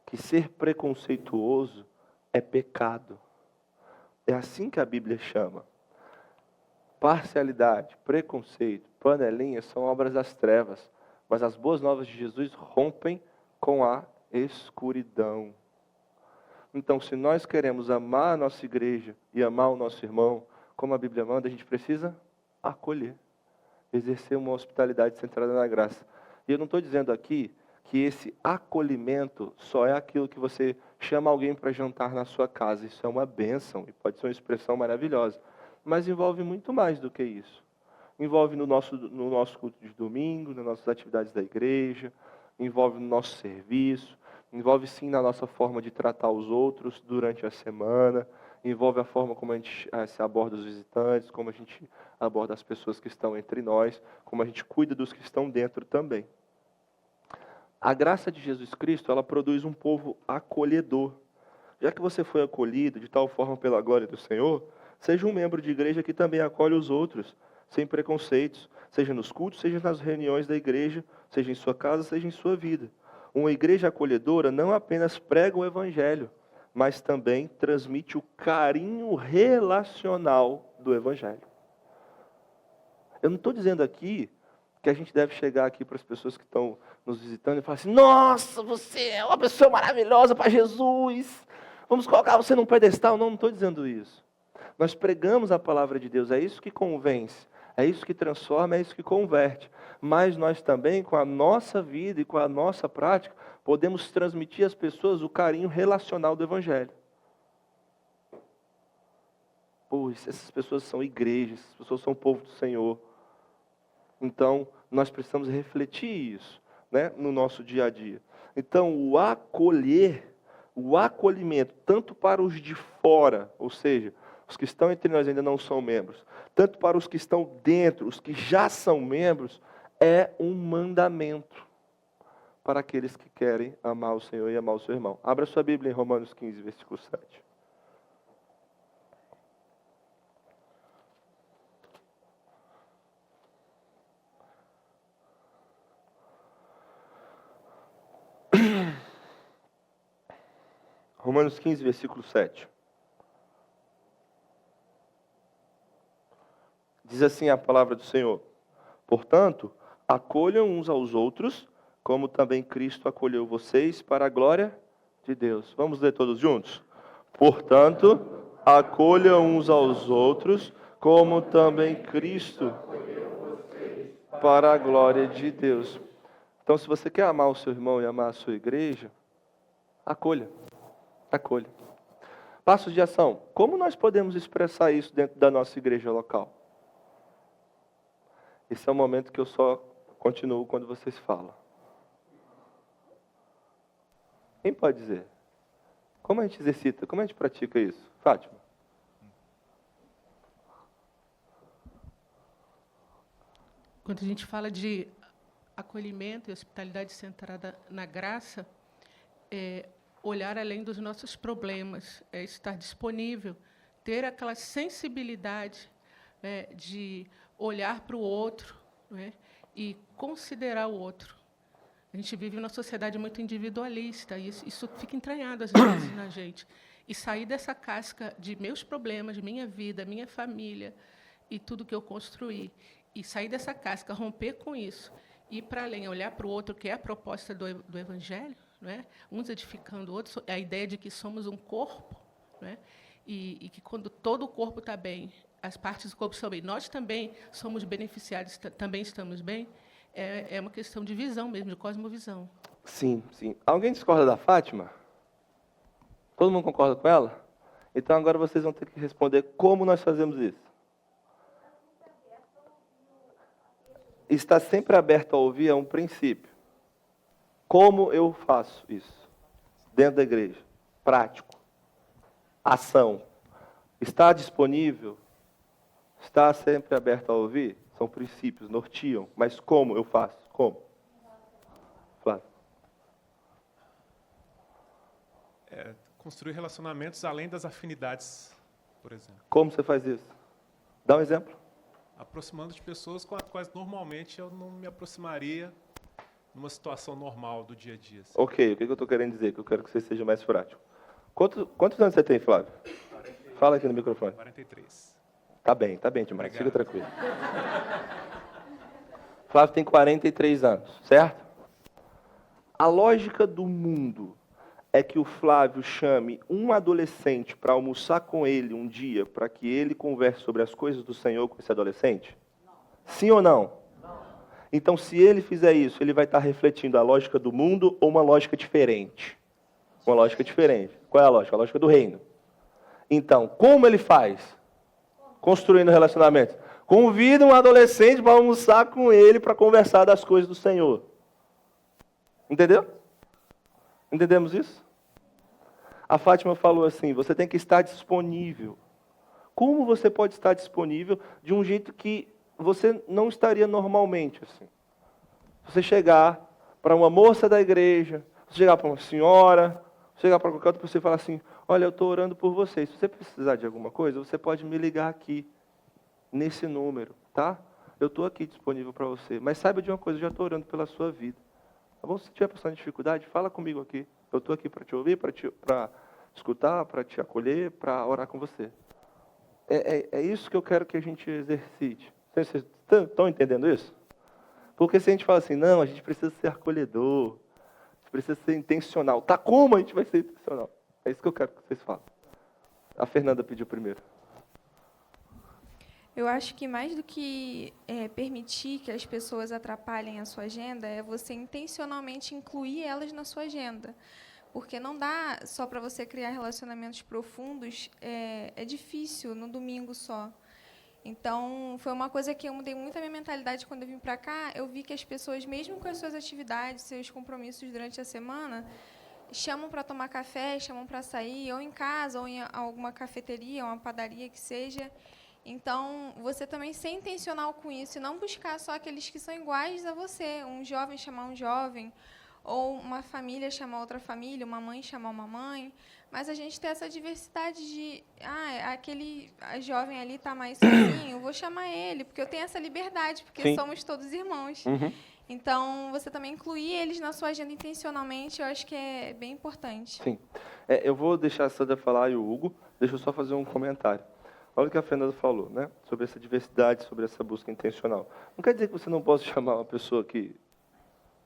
Que ser preconceituoso é pecado. É assim que a Bíblia chama. Parcialidade, preconceito, panelinha são obras das trevas. Mas as boas novas de Jesus rompem com a escuridão. Então, se nós queremos amar a nossa igreja e amar o nosso irmão, como a Bíblia manda, a gente precisa acolher. Exercer uma hospitalidade centrada na graça. E eu não estou dizendo aqui que esse acolhimento só é aquilo que você chama alguém para jantar na sua casa. Isso é uma bênção e pode ser uma expressão maravilhosa. Mas envolve muito mais do que isso. Envolve no nosso culto de domingo, nas nossas atividades da igreja, envolve no nosso serviço, envolve sim na nossa forma de tratar os outros durante a semana, envolve a forma como a gente se aborda os visitantes, como a gente aborda as pessoas que estão entre nós, como a gente cuida dos que estão dentro também. A graça de Jesus Cristo, ela produz um povo acolhedor. Já que você foi acolhido de tal forma pela glória do Senhor, seja um membro de igreja que também acolhe os outros, sem preconceitos, seja nos cultos, seja nas reuniões da igreja, seja em sua casa, seja em sua vida. Uma igreja acolhedora não apenas prega o evangelho, mas também transmite o carinho relacional do evangelho. Eu não estou dizendo aqui que a gente deve chegar aqui para as pessoas que estão nos visitando e falar assim, nossa, você é uma pessoa maravilhosa para Jesus, vamos colocar você num pedestal. Não estou dizendo isso. Nós pregamos a palavra de Deus, é isso que convence, é isso que transforma, é isso que converte. Mas nós também, com a nossa vida e com a nossa prática, podemos transmitir às pessoas o carinho relacional do Evangelho. Pois essas pessoas são igrejas, essas pessoas são o povo do Senhor. Então, nós precisamos refletir isso, né, no nosso dia a dia. Então, o acolhimento, tanto para os de fora, ou seja, os que estão entre nós ainda não são membros, tanto para os que estão dentro, os que já são membros, é um mandamento para aqueles que querem amar o Senhor e amar o seu irmão. Abra sua Bíblia em Romanos 15, versículo 7. Romanos 15, versículo 7. Diz assim a palavra do Senhor: portanto, acolham uns aos outros, como também Cristo acolheu vocês para a glória de Deus. Vamos ler todos juntos? Portanto, acolha uns aos outros, como também Cristo, para a glória de Deus. Então, se você quer amar o seu irmão e amar a sua igreja, acolha. Acolha. Passos de ação. Como nós podemos expressar isso dentro da nossa igreja local? Esse é o momento que eu só continuo quando vocês falam. Quem pode dizer? Como a gente exercita? Como a gente pratica isso? Fátima. Quando a gente fala de acolhimento e hospitalidade centrada na graça, olhar além dos nossos problemas, estar disponível, ter aquela sensibilidade de olhar para o outro, e considerar o outro. A gente vive numa sociedade muito individualista, e isso fica entranhado às vezes na gente. E sair dessa casca de meus problemas, minha vida, minha família e tudo que eu construí, e sair dessa casca, romper com isso, ir para além, olhar para o outro, que é a proposta do Evangelho, uns edificando outros, a ideia de que somos um corpo, e que quando todo o corpo está bem, as partes do corpo estão bem, nós também somos beneficiados, também estamos bem, é uma questão de visão mesmo, de cosmovisão. Sim, sim. Alguém discorda da Fátima? Todo mundo concorda com ela? Então agora vocês vão ter que responder como nós fazemos isso. Estar sempre aberto a ouvir é um princípio. Como eu faço isso? Dentro da igreja. Prático. Ação. Estar disponível. Estar sempre aberto a ouvir. São princípios, norteiam. Mas como eu faço? Como? Flávio. Construir relacionamentos além das afinidades, por exemplo. Como você faz isso? Dá um exemplo. Aproximando de pessoas com as quais normalmente eu não me aproximaria numa situação normal do dia a dia. Assim. Ok, o que eu estou querendo dizer? Que eu quero que você seja mais prático. Quantos anos você tem, Flávio? 43. Fala aqui no microfone. 43. Tá bem demais. Obrigado. Fica tranquilo. Flávio tem 43 anos, certo? A lógica do mundo é que o Flávio chame um adolescente para almoçar com ele um dia, para que ele converse sobre as coisas do Senhor com esse adolescente? Não. Sim ou não? Não. Então, se ele fizer isso, ele vai estar refletindo a lógica do mundo ou uma lógica diferente? Uma lógica diferente. Qual é a lógica? A lógica do reino. Então, como ele faz? Construindo relacionamentos. Convida um adolescente para almoçar com ele, para conversar das coisas do Senhor. Entendeu? Entendemos isso? A Fátima falou assim, você tem que estar disponível. Como você pode estar disponível de um jeito que você não estaria normalmente? Assim? Você chegar para uma moça da igreja, você chegar para uma senhora, chegar para qualquer outra pessoa e falar assim, olha, eu estou orando por você. Se você precisar de alguma coisa, você pode me ligar aqui, nesse número, tá? Eu estou aqui disponível para você. Mas saiba de uma coisa, eu já estou orando pela sua vida. Tá bom? Se tiver passando dificuldade, fala comigo aqui. Eu estou aqui para te ouvir, para escutar, para te acolher, para orar com você. É isso que eu quero que a gente exercite. Vocês estão entendendo isso? Porque se a gente fala assim, não, a gente precisa ser acolhedor, a gente precisa ser intencional. Tá, como a gente vai ser intencional? É isso que eu quero que vocês falem. A Fernanda pediu primeiro. Eu acho que mais do que permitir que as pessoas atrapalhem a sua agenda, é você intencionalmente incluir elas na sua agenda. Porque não dá só para você criar relacionamentos profundos, é difícil no domingo só. Então, foi uma coisa que eu mudei muito a minha mentalidade quando eu vim para cá. Eu vi que as pessoas, mesmo com as suas atividades, seus compromissos durante a semana, chamam para tomar café, chamam para sair, ou em casa, ou em alguma cafeteria, uma padaria que seja. Então, você também ser intencional com isso e não buscar só aqueles que são iguais a você. Um jovem chamar um jovem, ou uma família chamar outra família, uma mãe chamar uma mãe. Mas a gente tem essa diversidade de, a jovem ali está mais sozinho, eu vou chamar ele, porque eu tenho essa liberdade, porque Sim. somos todos irmãos. Uhum. Então, você também incluir eles na sua agenda intencionalmente, eu acho que é bem importante. Sim. Eu vou deixar a Sandra falar e o Hugo. Deixa eu só fazer um comentário. Olha o que a Fernanda falou, né? Sobre essa diversidade, sobre essa busca intencional. Não quer dizer que você não possa chamar uma pessoa que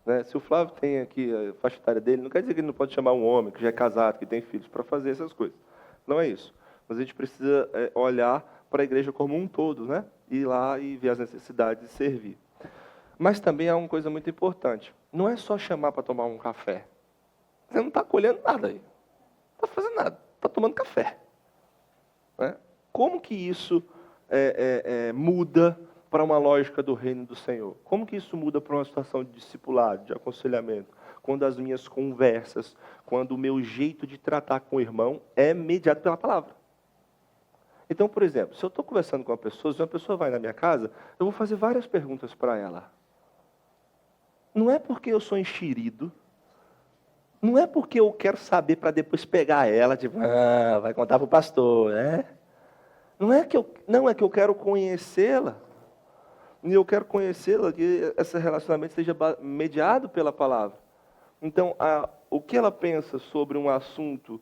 né? Se o Flávio tem aqui a faixa etária dele, não quer dizer que ele não pode chamar um homem que já é casado, que tem filhos, para fazer essas coisas. Não é isso. Mas a gente precisa olhar para a igreja como um todo, né? Ir lá e ver as necessidades e servir. Mas também há uma coisa muito importante. Não é só chamar para tomar um café. Você não está colhendo nada aí. Não está fazendo nada. Está tomando café. Né? Como que isso muda para uma lógica do reino do Senhor? Como que isso muda para uma situação de discipulado, de aconselhamento? Quando as minhas conversas, quando o meu jeito de tratar com o irmão é mediado pela palavra. Então, por exemplo, se eu estou conversando com uma pessoa, se uma pessoa vai na minha casa, eu vou fazer várias perguntas para ela. Não é porque eu sou enxerido, não é porque eu quero saber para depois pegar ela, tipo, vai contar para o pastor, né? Não é que eu quero conhecê-la, e eu quero conhecê-la, que esse relacionamento seja mediado pela palavra. Então, o que ela pensa sobre um assunto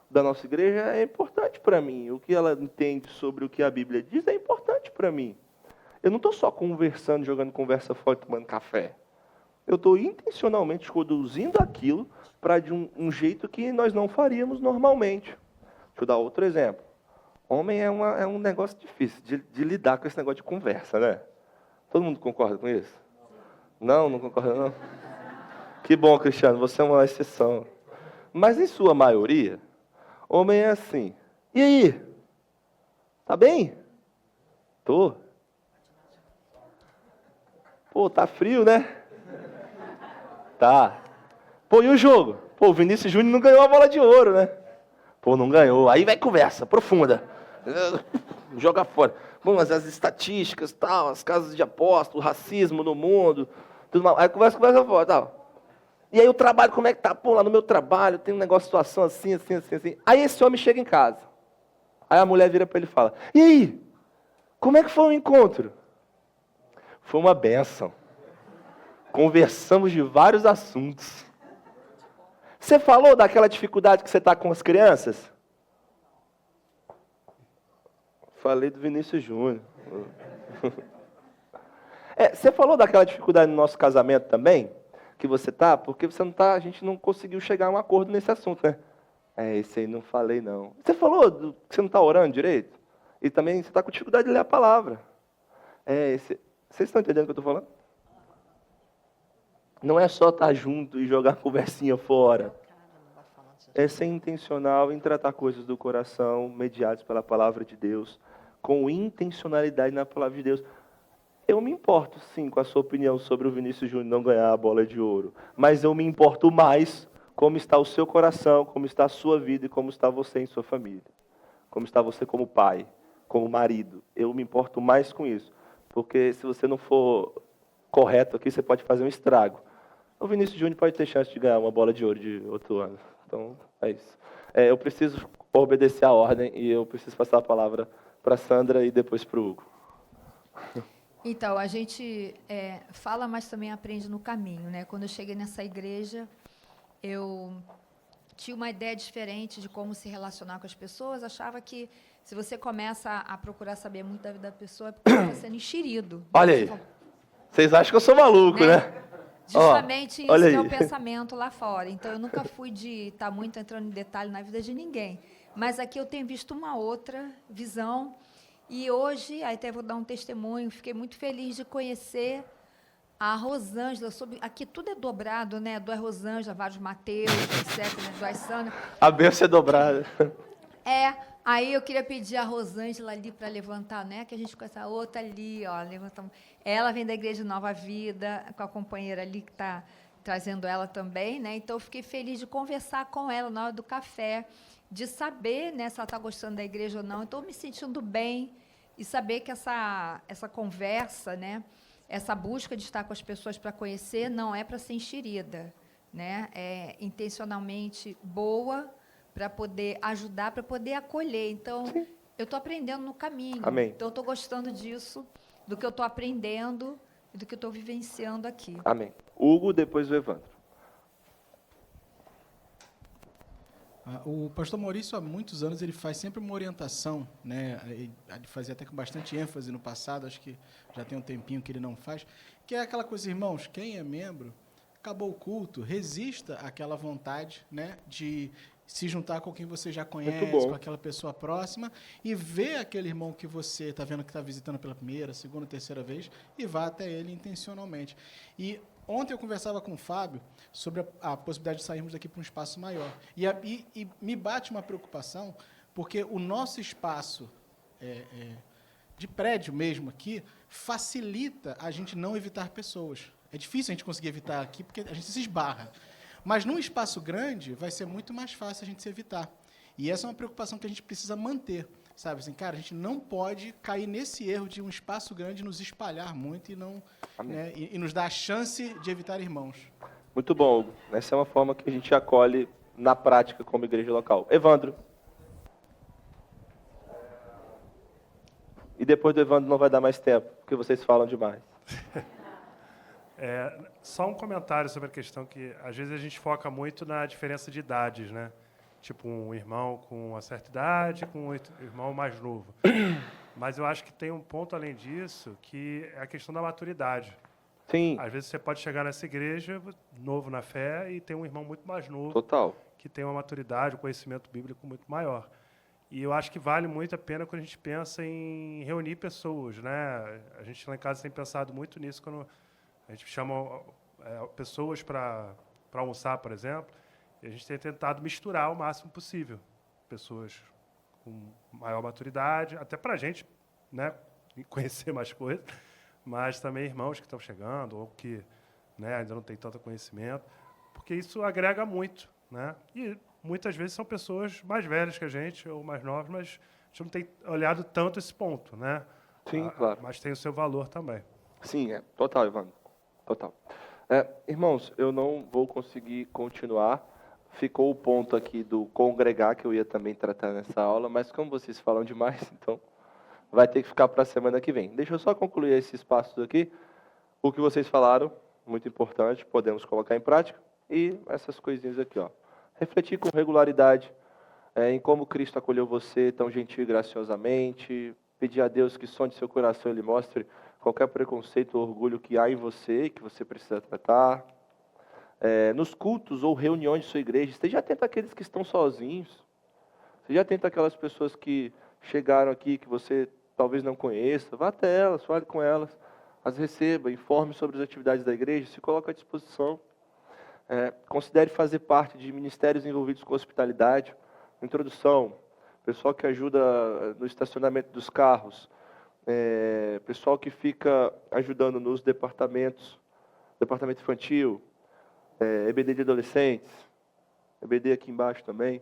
da nossa igreja é importante para mim. O que ela entende sobre o que a Bíblia diz é importante para mim. Eu não estou só conversando, jogando conversa fora, tomando café. Eu estou intencionalmente conduzindo aquilo para de um jeito que nós não faríamos normalmente. Deixa eu dar outro exemplo. Homem é um negócio difícil de lidar com esse negócio de conversa, né? Todo mundo concorda com isso? Não concorda não? Que bom, Cristiano, você é uma exceção. Mas em sua maioria, homem é assim. E aí? Tá bem? Tô. Pô, tá frio, né? Tá. Pô, e o jogo? Pô, o Vinícius Júnior não ganhou a bola de ouro, né? Pô, não ganhou. Aí vai conversa profunda. Joga fora. Bom, mas as estatísticas, tal, as casas de aposta, o racismo no mundo, tudo mal. Aí conversa fora, tal. E aí o trabalho, como é que tá? Pô, lá no meu trabalho tem um negócio, situação assim. Aí esse homem chega em casa. Aí a mulher vira para ele e fala, e aí? Como é que foi o encontro? Foi uma bênção. Conversamos de vários assuntos. Você falou daquela dificuldade que você está com as crianças? Falei do Vinícius Júnior. Você falou daquela dificuldade no nosso casamento também? Que você tá? Porque você não tá, a gente não conseguiu chegar a um acordo nesse assunto, né? Esse aí não falei, não. Você falou que você não está orando direito? E também você está com dificuldade de ler a palavra. Vocês estão entendendo o que eu estou falando? Não é só estar junto e jogar conversinha fora. É ser intencional em tratar coisas do coração, mediadas pela palavra de Deus, com intencionalidade na palavra de Deus. Eu me importo, sim, com a sua opinião sobre o Vinícius Júnior não ganhar a bola de ouro. Mas eu me importo mais como está o seu coração, como está a sua vida e como está você em sua família. Como está você como pai, como marido. Eu me importo mais com isso. Porque se você não for correto aqui, você pode fazer um estrago. O Vinícius Júnior pode ter chance de ganhar uma bola de ouro de outro ano. Então, é isso. Eu preciso obedecer a ordem e eu preciso passar a palavra para a Sandra e depois para o Hugo. Então, a gente fala, mas também aprende no caminho, né? Quando eu cheguei nessa igreja, eu tinha uma ideia diferente de como se relacionar com as pessoas. Achava que se você começa a procurar saber muito da vida da pessoa, é porque você está sendo enxerido. Olha aí. Vocês acham que eu sou maluco, né? Justamente isso que é o pensamento lá fora. Então, eu nunca fui de estar muito entrando em detalhe na vida de ninguém. Mas aqui eu tenho visto uma outra visão. E hoje, aí até vou dar um testemunho, fiquei muito feliz de conhecer a Rosângela. Aqui tudo é dobrado, né? Do Rosângela, vários Mateus, etc., né? Do Sandra. A bênção é dobrada. Aí eu queria pedir a Rosângela ali para levantar, né? Que a gente conhece a outra ali, ó. Levantamos. Ela vem da Igreja Nova Vida, com a companheira ali que está trazendo ela também, né? Então eu fiquei feliz de conversar com ela na hora do café, de saber, né, se ela está gostando da igreja ou não. Estou me sentindo bem e saber que essa conversa, né, essa busca de estar com as pessoas para conhecer, não é para ser enxerida, né? É intencionalmente boa, para poder ajudar, para poder acolher. Então, sim, eu estou aprendendo no caminho. Amém. Então, eu estou gostando disso, do que eu estou aprendendo e do que eu estou vivenciando aqui. Amém. Hugo, depois o Evandro. O pastor Maurício, há muitos anos, ele faz sempre uma orientação, né? Ele fazia até com bastante ênfase no passado, acho que já tem um tempinho que ele não faz, que é aquela coisa, irmãos, quem é membro, acabou o culto, resista àquela vontade, né, de se juntar com quem você já conhece, com aquela pessoa próxima, e ver aquele irmão que você está vendo que está visitando pela primeira, segunda, terceira vez, e vá até ele intencionalmente. E ontem eu conversava com o Fábio sobre a possibilidade de sairmos daqui para um espaço maior. E me bate uma preocupação, porque o nosso espaço de prédio mesmo aqui facilita a gente não evitar pessoas. É difícil a gente conseguir evitar aqui, porque a gente se esbarra. Mas num espaço grande, vai ser muito mais fácil a gente se evitar. E essa é uma preocupação que a gente precisa manter. Sabe assim, cara, a gente não pode cair nesse erro de um espaço grande nos espalhar muito e não, né, e nos dar a chance de evitar irmãos. Muito bom, Hugo. Essa é uma forma que a gente acolhe na prática como igreja local. Evandro. E depois do Evandro não vai dar mais tempo, porque vocês falam demais. Só um comentário sobre a questão que, às vezes, a gente foca muito na diferença de idades, né? Tipo, um irmão com uma certa idade com um irmão mais novo. Mas eu acho que tem um ponto além disso, que é a questão da maturidade. Sim. Às vezes você pode chegar nessa igreja, novo na fé, e ter um irmão muito mais novo. Total. Que tem uma maturidade, um conhecimento bíblico muito maior. E eu acho que vale muito a pena quando a gente pensa em reunir pessoas, né? A gente lá em casa tem pensado muito nisso quando a gente chama pessoas para almoçar, por exemplo, e a gente tem tentado misturar o máximo possível. Pessoas com maior maturidade, até para a gente, né, conhecer mais coisas, mas também irmãos que estão chegando ou que, né, ainda não têm tanto conhecimento, porque isso agrega muito, né? E muitas vezes são pessoas mais velhas que a gente ou mais novas, mas a gente não tem olhado tanto esse ponto, né? Sim, claro. Mas tem o seu valor também. Sim, total, Evandro. Total. Irmãos, eu não vou conseguir continuar. Ficou o ponto aqui do congregar, que eu ia também tratar nessa aula, mas como vocês falam demais, então vai ter que ficar para a semana que vem. Deixa eu só concluir esses passos aqui. O que vocês falaram, muito importante, podemos colocar em prática. E essas coisinhas aqui, ó. Refletir com regularidade em como Cristo acolheu você tão gentil e graciosamente. Pedir a Deus que sonde seu coração e lhe mostre qualquer preconceito ou orgulho que há em você e que você precisa tratar. Nos cultos ou reuniões de sua igreja, esteja atento àqueles que estão sozinhos. Esteja atento àquelas pessoas que chegaram aqui, que você talvez não conheça. Vá até elas, fale com elas, as receba, informe sobre as atividades da igreja, se coloque à disposição. Considere fazer parte de ministérios envolvidos com hospitalidade, introdução, pessoal que ajuda no estacionamento dos carros, pessoal que fica ajudando nos departamento infantil, EBD de adolescentes, EBD aqui embaixo também,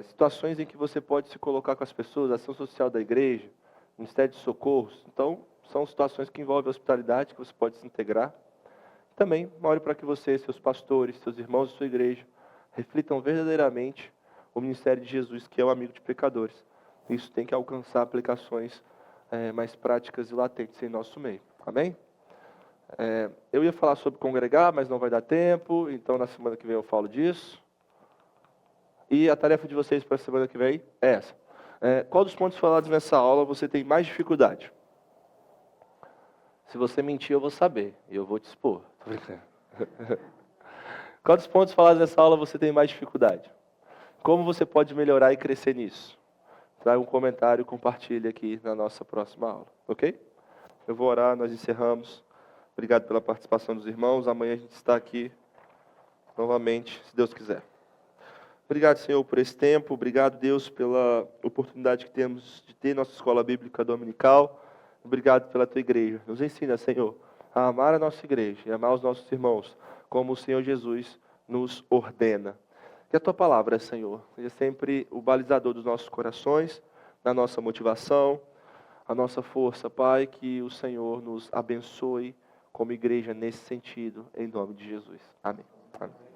situações em que você pode se colocar com as pessoas, ação social da igreja, Ministério de Socorros. Então, são situações que envolvem hospitalidade, que você pode se integrar. Também, ore para que você, seus pastores, seus irmãos de sua igreja, reflitam verdadeiramente o ministério de Jesus, que é o amigo de pecadores. Isso tem que alcançar aplicações mais práticas e latentes em nosso meio. Amém? Eu ia falar sobre congregar, mas não vai dar tempo, então na semana que vem eu falo disso. E a tarefa de vocês para a semana que vem é essa. Qual dos pontos falados nessa aula você tem mais dificuldade? Se você mentir, eu vou saber, e eu vou te expor. Tô brincando. Qual dos pontos falados nessa aula você tem mais dificuldade? Como você pode melhorar e crescer nisso? Traga um comentário e compartilhe aqui na nossa próxima aula, ok? Eu vou orar, nós encerramos. Obrigado pela participação dos irmãos. Amanhã a gente está aqui novamente, se Deus quiser. Obrigado, Senhor, por esse tempo. Obrigado, Deus, pela oportunidade que temos de ter nossa escola bíblica dominical. Obrigado pela tua igreja. Nos ensina, Senhor, a amar a nossa igreja e amar os nossos irmãos, como o Senhor Jesus nos ordena. Que a tua palavra, Senhor, seja sempre o balizador dos nossos corações, da nossa motivação, a nossa força, Pai, que o Senhor nos abençoe como igreja nesse sentido, em nome de Jesus. Amém. Amém.